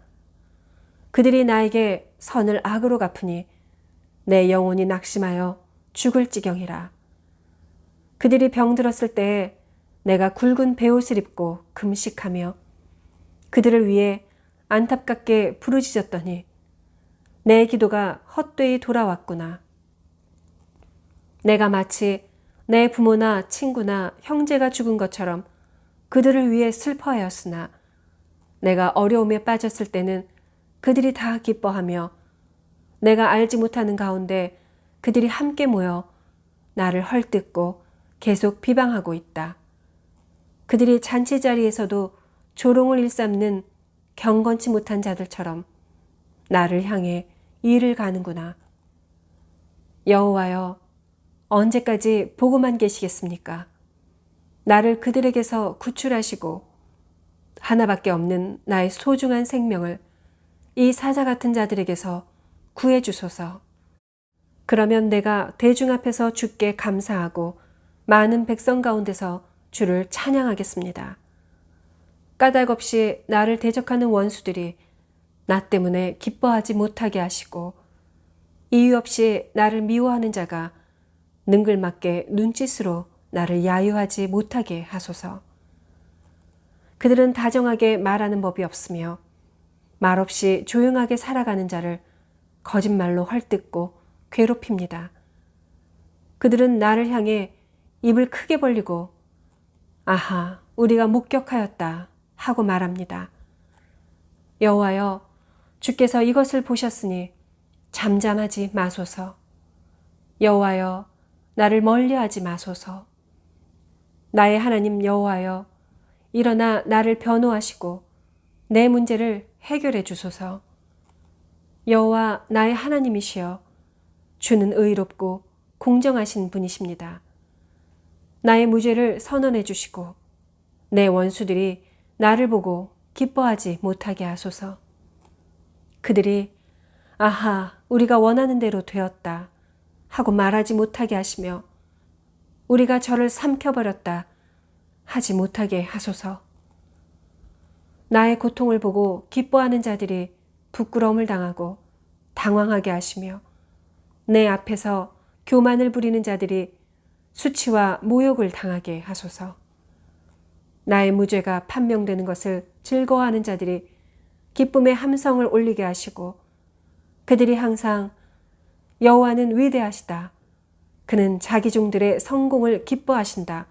Speaker 1: 그들이 나에게 선을 악으로 갚으니 내 영혼이 낙심하여 죽을 지경이라. 그들이 병들었을 때에 내가 굵은 베옷을 입고 금식하며 그들을 위해 안타깝게 부르짖었더니 내 기도가 헛되이 돌아왔구나. 내가 마치 내 부모나 친구나 형제가 죽은 것처럼 그들을 위해 슬퍼하였으나 내가 어려움에 빠졌을 때는 그들이 다 기뻐하며 내가 알지 못하는 가운데 그들이 함께 모여 나를 헐뜯고 계속 비방하고 있다. 그들이 잔치 자리에서도 조롱을 일삼는 경건치 못한 자들처럼 나를 향해 이를 가는구나. 여호와여, 언제까지 보고만 계시겠습니까? 나를 그들에게서 구출하시고 하나밖에 없는 나의 소중한 생명을 이 사자 같은 자들에게서 구해 주소서. 그러면 내가 대중 앞에서 주께 감사하고 많은 백성 가운데서 주를 찬양하겠습니다. 까닭없이 나를 대적하는 원수들이 나 때문에 기뻐하지 못하게 하시고 이유 없이 나를 미워하는 자가 능글맞게 눈짓으로 나를 야유하지 못하게 하소서. 그들은 다정하게 말하는 법이 없으며 말없이 조용하게 살아가는 자를 거짓말로 헐뜯고 괴롭힙니다. 그들은 나를 향해 입을 크게 벌리고 아하, 우리가 목격하였다 하고 말합니다. 여호와여, 주께서 이것을 보셨으니 잠잠하지 마소서. 여호와여, 나를 멀리하지 마소서. 나의 하나님 여호와여, 일어나 나를 변호하시고 내 문제를 해결해 주소서. 여호와 나의 하나님이시여, 주는 의롭고 공정하신 분이십니다. 나의 무죄를 선언해 주시고 내 원수들이 나를 보고 기뻐하지 못하게 하소서. 그들이 아하, 우리가 원하는 대로 되었다 하고 말하지 못하게 하시며 우리가 저를 삼켜버렸다 하지 못하게 하소서. 나의 고통을 보고 기뻐하는 자들이 부끄러움을 당하고 당황하게 하시며 내 앞에서 교만을 부리는 자들이 수치와 모욕을 당하게 하소서. 나의 무죄가 판명되는 것을 즐거워하는 자들이 기쁨의 함성을 올리게 하시고 그들이 항상 여호와는 위대하시다. 그는 자기 종들의 성공을 기뻐하신다.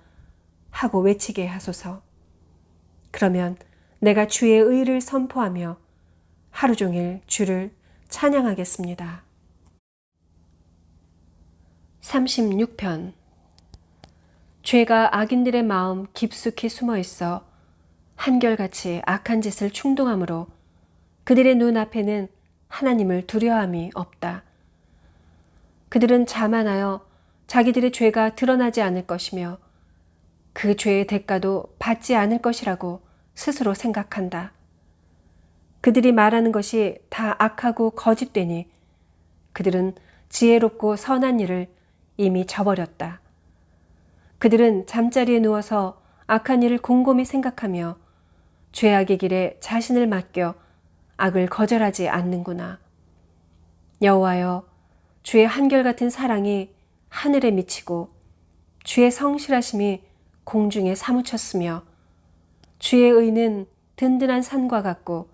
Speaker 1: 하고 외치게 하소서. 그러면 내가 주의 의를 선포하며 하루 종일 주를 찬양하겠습니다. 36편. 죄가 악인들의 마음 깊숙이 숨어 있어 한결같이 악한 짓을 충동하므로 그들의 눈앞에는 하나님을 두려워함이 없다. 그들은 자만하여 자기들의 죄가 드러나지 않을 것이며 그 죄의 대가도 받지 않을 것이라고 스스로 생각한다. 그들이 말하는 것이 다 악하고 거짓되니 그들은 지혜롭고 선한 일을 이미 저버렸다. 그들은 잠자리에 누워서 악한 일을 곰곰이 생각하며 죄악의 길에 자신을 맡겨 악을 거절하지 않는구나. 여호와여, 주의 한결같은 사랑이 하늘에 미치고 주의 성실하심이 공중에 사무쳤으며 주의 의는 든든한 산과 같고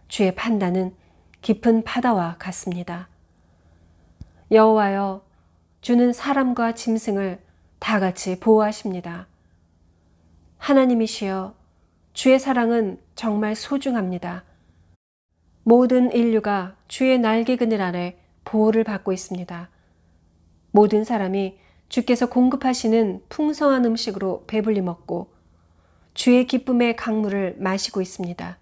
Speaker 1: 주의 판단은 깊은 바다와 같습니다. 여호와여, 주는 사람과 짐승을 다 같이 보호하십니다. 하나님이시여, 주의 사랑은 정말 소중합니다. 모든 인류가 주의 날개 그늘 아래 보호를 받고 있습니다. 모든 사람이 주께서 공급하시는 풍성한 음식으로 배불리 먹고 주의 기쁨의 강물을 마시고 있습니다.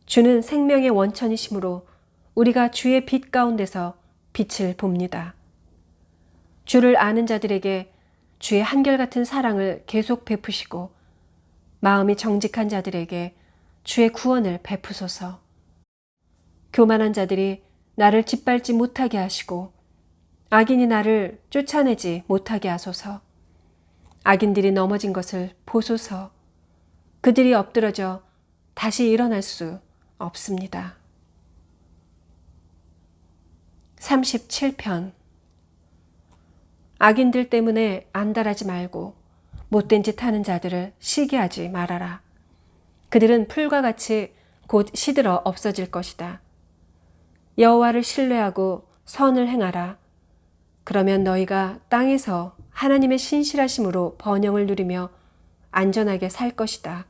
Speaker 1: 주는 생명의 원천이시므로 우리가 주의 빛 가운데서 빛을 봅니다. 주를 아는 자들에게 주의 한결같은 사랑을 계속 베푸시고 마음이 정직한 자들에게 주의 구원을 베푸소서. 교만한 자들이 나를 짓밟지 못하게 하시고 악인이 나를 쫓아내지 못하게 하소서. 악인들이 넘어진 것을 보소서. 그들이 엎드러져 다시 일어날 수 없습니다. 37편. 악인들 때문에 안달하지 말고 못된 짓 하는 자들을 시기하지 말아라. 그들은 풀과 같이 곧 시들어 없어질 것이다. 여호와를 신뢰하고 선을 행하라. 그러면 너희가 땅에서 하나님의 신실하심으로 번영을 누리며 안전하게 살 것이다.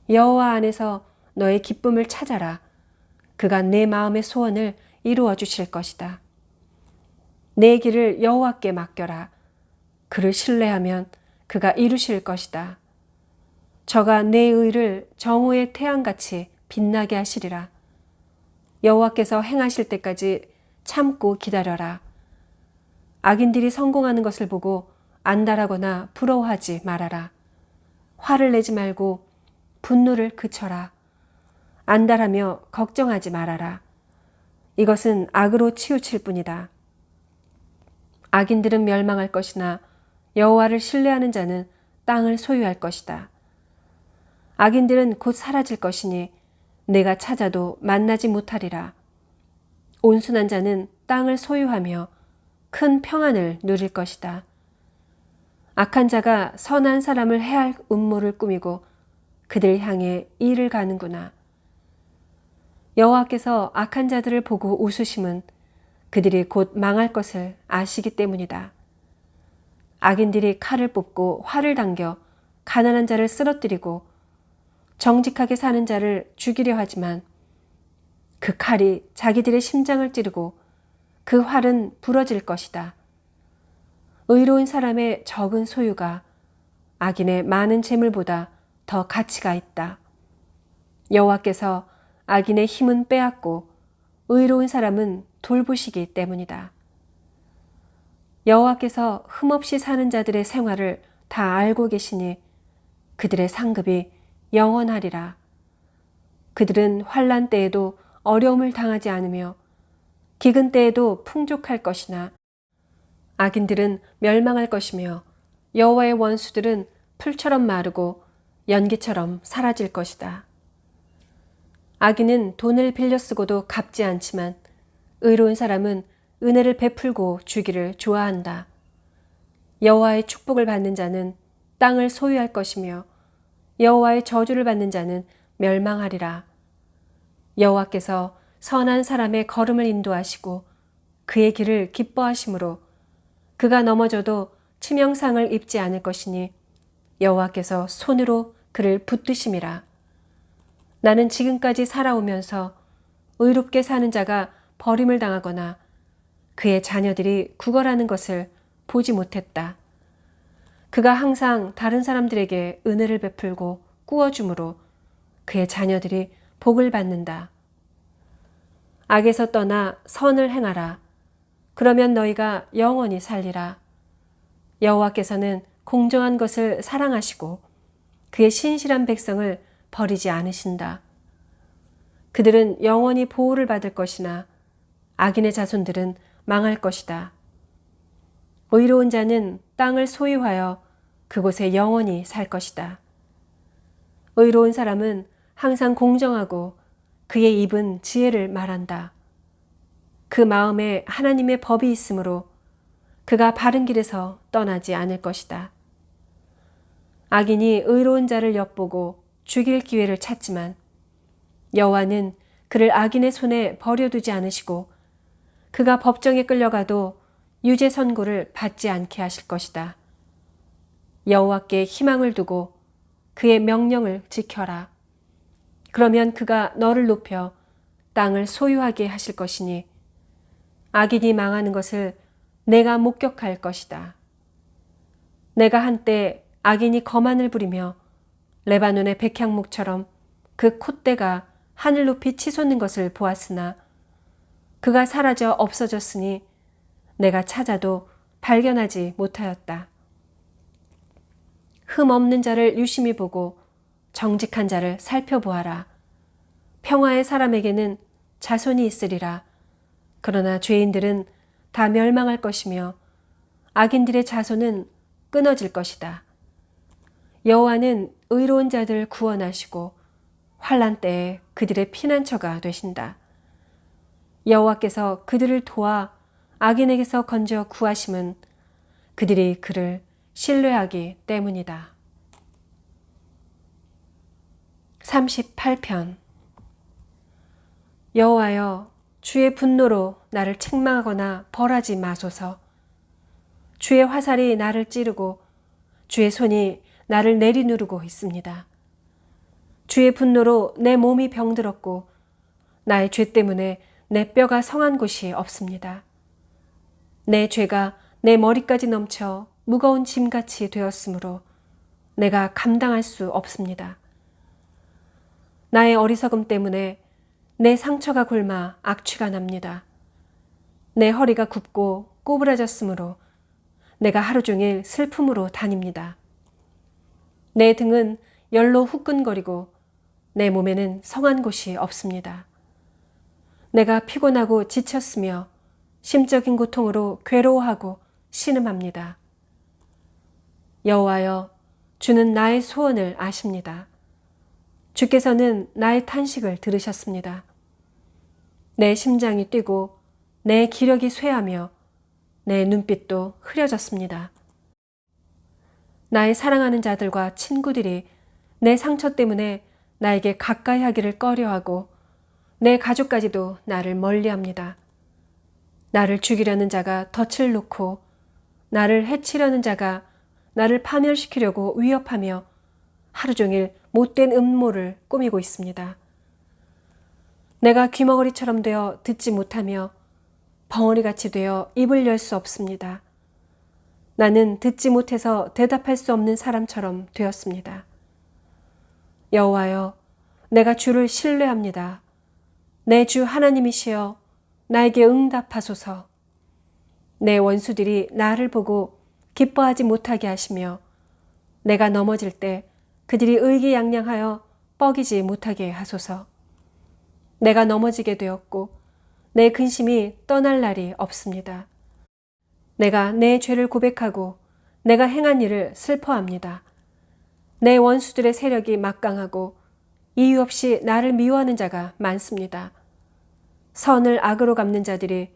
Speaker 1: 여호와 안에서 너의 기쁨을 찾아라. 그가 내 마음의 소원을 이루어 주실 것이다. 내 길을 여호와께 맡겨라. 그를 신뢰하면 그가 이루실 것이다. 저가 내 의를 정오의 태양같이 빛나게 하시리라. 여호와께서 행하실 때까지 참고 기다려라. 악인들이 성공하는 것을 보고 안달하거나 부러워하지 말아라. 화를 내지 말고 분노를 그쳐라. 안달하며 걱정하지 말아라. 이것은 악으로 치우칠 뿐이다. 악인들은 멸망할 것이나 여호와를 신뢰하는 자는 땅을 소유할 것이다. 악인들은 곧 사라질 것이니 내가 찾아도 만나지 못하리라. 온순한 자는 땅을 소유하며 큰 평안을 누릴 것이다. 악한 자가 선한 사람을 해할 음모를 꾸미고 그들 향해 이를 가는구나. 여호와께서 악한 자들을 보고 웃으심은 그들이 곧 망할 것을 아시기 때문이다. 악인들이 칼을 뽑고 활을 당겨 가난한 자를 쓰러뜨리고 정직하게 사는 자를 죽이려 하지만 그 칼이 자기들의 심장을 찌르고 그 활은 부러질 것이다. 의로운 사람의 적은 소유가 악인의 많은 재물보다 더 가치가 있다. 여호와께서 악인의 힘은 빼앗고 의로운 사람은 돌보시기 때문이다. 여호와께서 흠없이 사는 자들의 생활을 다 알고 계시니 그들의 상급이 영원하리라. 그들은 환난 때에도 어려움을 당하지 않으며 기근 때에도 풍족할 것이나 악인들은 멸망할 것이며 여호와의 원수들은 풀처럼 마르고 연기처럼 사라질 것이다. 악인은 돈을 빌려 쓰고도 갚지 않지만 의로운 사람은 은혜를 베풀고 주기를 좋아한다. 여호와의 축복을 받는 자는 땅을 소유할 것이며 여호와의 저주를 받는 자는 멸망하리라. 여호와께서 선한 사람의 걸음을 인도하시고 그의 길을 기뻐하심으로 그가 넘어져도 치명상을 입지 않을 것이니 여호와께서 손으로 그를 붙드심이라. 나는 지금까지 살아오면서 의롭게 사는 자가 버림을 당하거나 그의 자녀들이 구걸하는 것을 보지 못했다. 그가 항상 다른 사람들에게 은혜를 베풀고 꾸어주므로 그의 자녀들이 복을 받는다. 악에서 떠나 선을 행하라. 그러면 너희가 영원히 살리라. 여호와께서는 공정한 것을 사랑하시고 그의 신실한 백성을 버리지 않으신다. 그들은 영원히 보호를 받을 것이나 악인의 자손들은 망할 것이다. 의로운 자는 땅을 소유하여 그곳에 영원히 살 것이다. 의로운 사람은 항상 공정하고 그의 입은 지혜를 말한다. 그 마음에 하나님의 법이 있으므로 그가 바른 길에서 떠나지 않을 것이다. 악인이 의로운 자를 엿보고 죽일 기회를 찾지만 여호와는 그를 악인의 손에 버려두지 않으시고 그가 법정에 끌려가도 유죄 선고를 받지 않게 하실 것이다. 여호와께 희망을 두고 그의 명령을 지켜라. 그러면 그가 너를 높여 땅을 소유하게 하실 것이니 악인이 망하는 것을 내가 목격할 것이다. 내가 한때 악인이 거만을 부리며 레바논의 백향목처럼 그 콧대가 하늘 높이 치솟는 것을 보았으나 그가 사라져 없어졌으니 내가 찾아도 발견하지 못하였다. 흠 없는 자를 유심히 보고 정직한 자를 살펴보아라. 평화의 사람에게는 자손이 있으리라. 그러나 죄인들은 다 멸망할 것이며 악인들의 자손은 끊어질 것이다. 여호와는 의로운 자들을 구원하시고 환난 때에 그들의 피난처가 되신다. 여호와께서 그들을 도와 악인에게서 건져 구하심은 그들이 그를 신뢰하기 때문이다. 38편. 여호와여, 주의 분노로 나를 책망하거나 벌하지 마소서. 주의 화살이 나를 찌르고 주의 손이 나를 내리누르고 있습니다. 주의 분노로 내 몸이 병들었고 나의 죄 때문에 내 뼈가 성한 곳이 없습니다. 내 죄가 내 머리까지 넘쳐 무거운 짐같이 되었으므로 내가 감당할 수 없습니다. 나의 어리석음 때문에 내 상처가 곪아 악취가 납니다. 내 허리가 굽고 꼬부라졌으므로 내가 하루 종일 슬픔으로 다닙니다. 내 등은 열로 후끈거리고 내 몸에는 성한 곳이 없습니다. 내가 피곤하고 지쳤으며 심적인 고통으로 괴로워하고 신음합니다. 여호와여, 주는 나의 소원을 아십니다. 주께서는 나의 탄식을 들으셨습니다. 내 심장이 뛰고 내 기력이 쇠하며 내 눈빛도 흐려졌습니다. 나의 사랑하는 자들과 친구들이 내 상처 때문에 나에게 가까이 하기를 꺼려하고 내 가족까지도 나를 멀리합니다. 나를 죽이려는 자가 덫을 놓고 나를 해치려는 자가 나를 파멸시키려고 위협하며 하루 종일 못된 음모를 꾸미고 있습니다. 내가 귀머거리처럼 되어 듣지 못하며 벙어리같이 되어 입을 열 수 없습니다. 나는 듣지 못해서 대답할 수 없는 사람처럼 되었습니다. 여호와여, 내가 주를 신뢰합니다. 내 주 하나님이시여, 나에게 응답하소서. 내 원수들이 나를 보고 기뻐하지 못하게 하시며 내가 넘어질 때 그들이 의기양양하여 뻐기지 못하게 하소서. 내가 넘어지게 되었고 내 근심이 떠날 날이 없습니다. 내가 내 죄를 고백하고 내가 행한 일을 슬퍼합니다. 내 원수들의 세력이 막강하고 이유 없이 나를 미워하는 자가 많습니다. 선을 악으로 갚는 자들이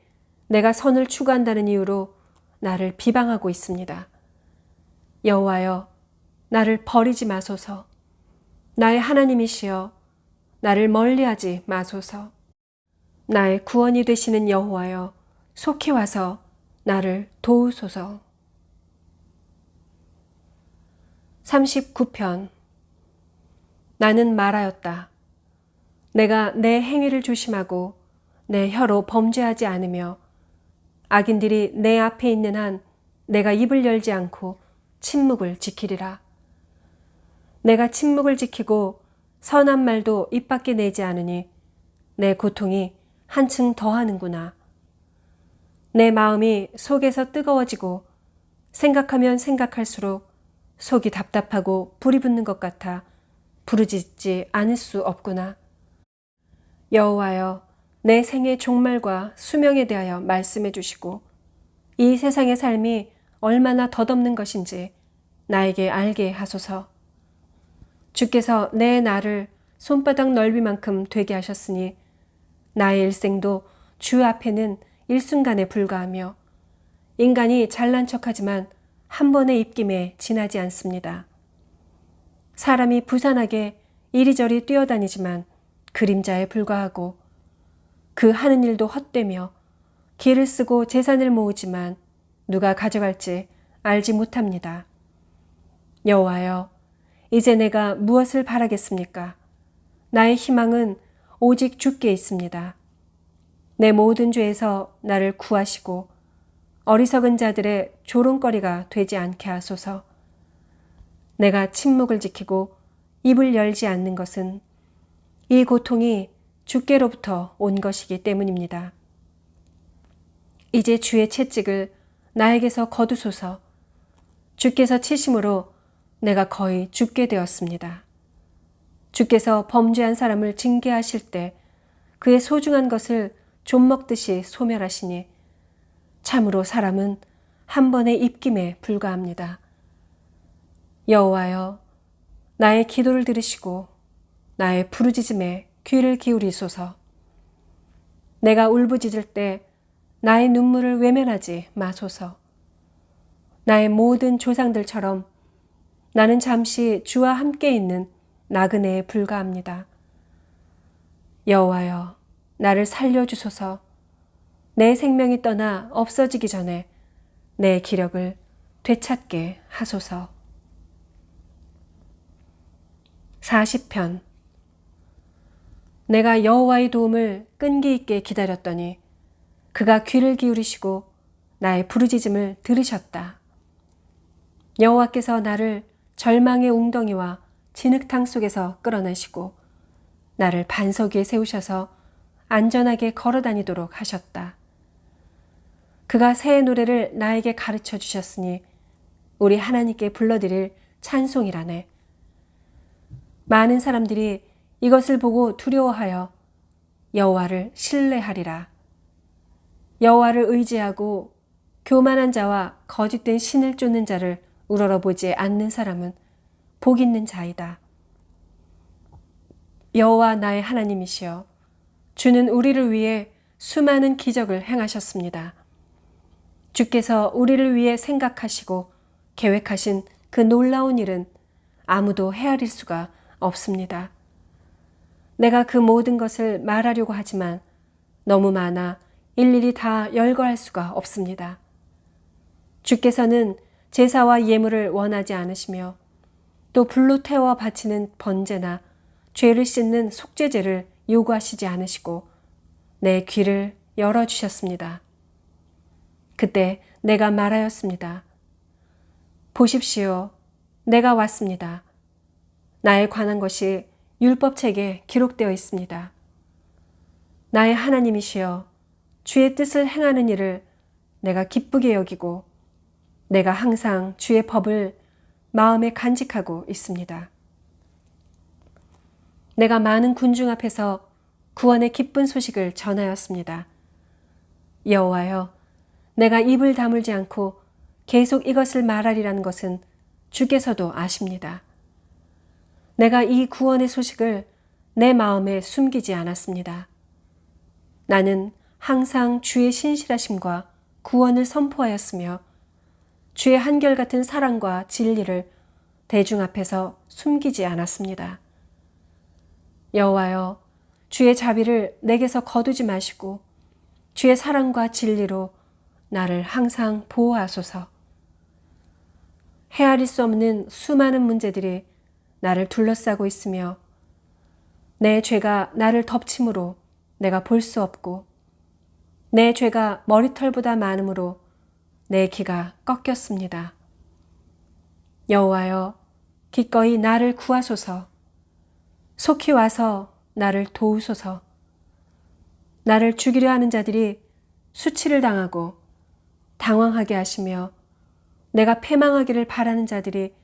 Speaker 1: 내가 선을 추구한다는 이유로 나를 비방하고 있습니다. 여호와여, 나를 버리지 마소서. 나의 하나님이시여, 나를 멀리하지 마소서. 나의 구원이 되시는 여호와여, 속히 와서 나를 도우소서. 39편. 나는 말하였다. 내가 내 행위를 조심하고 내 혀로 범죄하지 않으며 악인들이 내 앞에 있는 한 내가 입을 열지 않고 침묵을 지키리라. 내가 침묵을 지키고 선한 말도 입 밖에 내지 않으니 내 고통이 한층 더하는구나. 내 마음이 속에서 뜨거워지고 생각하면 생각할수록 속이 답답하고 불이 붙는 것 같아 부르짖지 않을 수 없구나. 여호와여, 내 생의 종말과 수명에 대하여 말씀해 주시고 이 세상의 삶이 얼마나 덧없는 것인지 나에게 알게 하소서. 주께서 내 나를 손바닥 넓이만큼 되게 하셨으니 나의 일생도 주 앞에는 일순간에 불과하며 인간이 잘난 척하지만 한 번의 입김에 지나지 않습니다. 사람이 부산하게 이리저리 뛰어다니지만 그림자에 불과하고 그 하는 일도 헛되며 길을 쓰고 재산을 모으지만 누가 가져갈지 알지 못합니다. 여호와여, 이제 내가 무엇을 바라겠습니까? 나의 희망은 오직 주께 있습니다. 내 모든 죄에서 나를 구하시고 어리석은 자들의 조롱거리가 되지 않게 하소서. 내가 침묵을 지키고 입을 열지 않는 것은 이 고통이 주께로부터 온 것이기 때문입니다. 이제 주의 채찍을 나에게서 거두소서. 주께서 치심으로 내가 거의 죽게 되었습니다. 주께서 범죄한 사람을 징계하실 때 그의 소중한 것을 좀 먹듯이 소멸하시니 참으로 사람은 한 번의 입김에 불과합니다. 여호와여, 나의 기도를 들으시고 나의 부르짖음에 귀를 기울이소서. 내가 울부짖을 때 나의 눈물을 외면하지 마소서. 나의 모든 조상들처럼 나는 잠시 주와 함께 있는 나그네에 불과합니다. 여호와여, 나를 살려주소서. 내 생명이 떠나 없어지기 전에 내 기력을 되찾게 하소서. 40편. 내가 여호와의 도움을 끈기 있게 기다렸더니 그가 귀를 기울이시고 나의 부르짖음을 들으셨다. 여호와께서 나를 절망의 웅덩이와 진흙탕 속에서 끌어내시고 나를 반석 위에 세우셔서 안전하게 걸어 다니도록 하셨다. 그가 새 노래를 나에게 가르쳐 주셨으니 우리 하나님께 불러드릴 찬송이라네. 많은 사람들이 이것을 보고 두려워하여 여호와를 신뢰하리라. 여호와를 의지하고 교만한 자와 거짓된 신을 쫓는 자를 우러러보지 않는 사람은 복 있는 자이다. 여호와 나의 하나님이시여, 주는 우리를 위해 수많은 기적을 행하셨습니다. 주께서 우리를 위해 생각하시고 계획하신 그 놀라운 일은 아무도 헤아릴 수가 없습니다. 내가 그 모든 것을 말하려고 하지만 너무 많아 일일이 다 열거할 수가 없습니다. 주께서는 제사와 예물을 원하지 않으시며 또 불로 태워 바치는 번제나 죄를 씻는 속죄제를 요구하시지 않으시고 내 귀를 열어주셨습니다. 그때 내가 말하였습니다. 보십시오, 내가 왔습니다. 나에 관한 것이 율법책에 기록되어 있습니다. 나의 하나님이시여, 주의 뜻을 행하는 일을 내가 기쁘게 여기고 내가 항상 주의 법을 마음에 간직하고 있습니다. 내가 많은 군중 앞에서 구원의 기쁜 소식을 전하였습니다. 여호와여, 내가 입을 다물지 않고 계속 이것을 말하리라는 것은 주께서도 아십니다. 내가 이 구원의 소식을 내 마음에 숨기지 않았습니다. 나는 항상 주의 신실하심과 구원을 선포하였으며 주의 한결같은 사랑과 진리를 대중 앞에서 숨기지 않았습니다. 여호와여, 주의 자비를 내게서 거두지 마시고 주의 사랑과 진리로 나를 항상 보호하소서. 헤아릴 수 없는 수많은 문제들이 나를 둘러싸고 있으며 내 죄가 나를 덮침으로 내가 볼 수 없고 내 죄가 머리털보다 많으므로 내 기가 꺾였습니다. 여호와여, 기꺼이 나를 구하소서. 속히 와서 나를 도우소서. 나를 죽이려 하는 자들이 수치를 당하고 당황하게 하시며 내가 패망하기를 바라는 자들이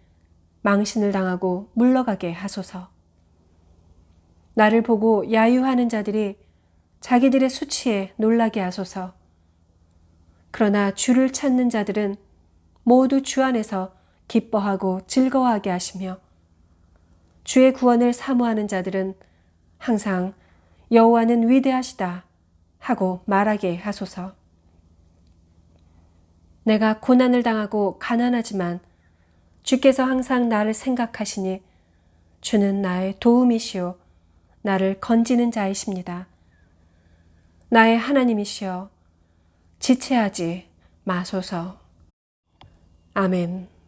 Speaker 1: 망신을 당하고 물러가게 하소서. 나를 보고 야유하는 자들이 자기들의 수치에 놀라게 하소서. 그러나 주를 찾는 자들은 모두 주 안에서 기뻐하고 즐거워하게 하시며 주의 구원을 사모하는 자들은 항상 여호와는 위대하시다 하고 말하게 하소서. 내가 고난을 당하고 가난하지만 주께서 항상 나를 생각하시니 주는 나의 도움이시요 나를 건지는 자이십니다. 나의 하나님이시여 지체하지 마소서. 아멘.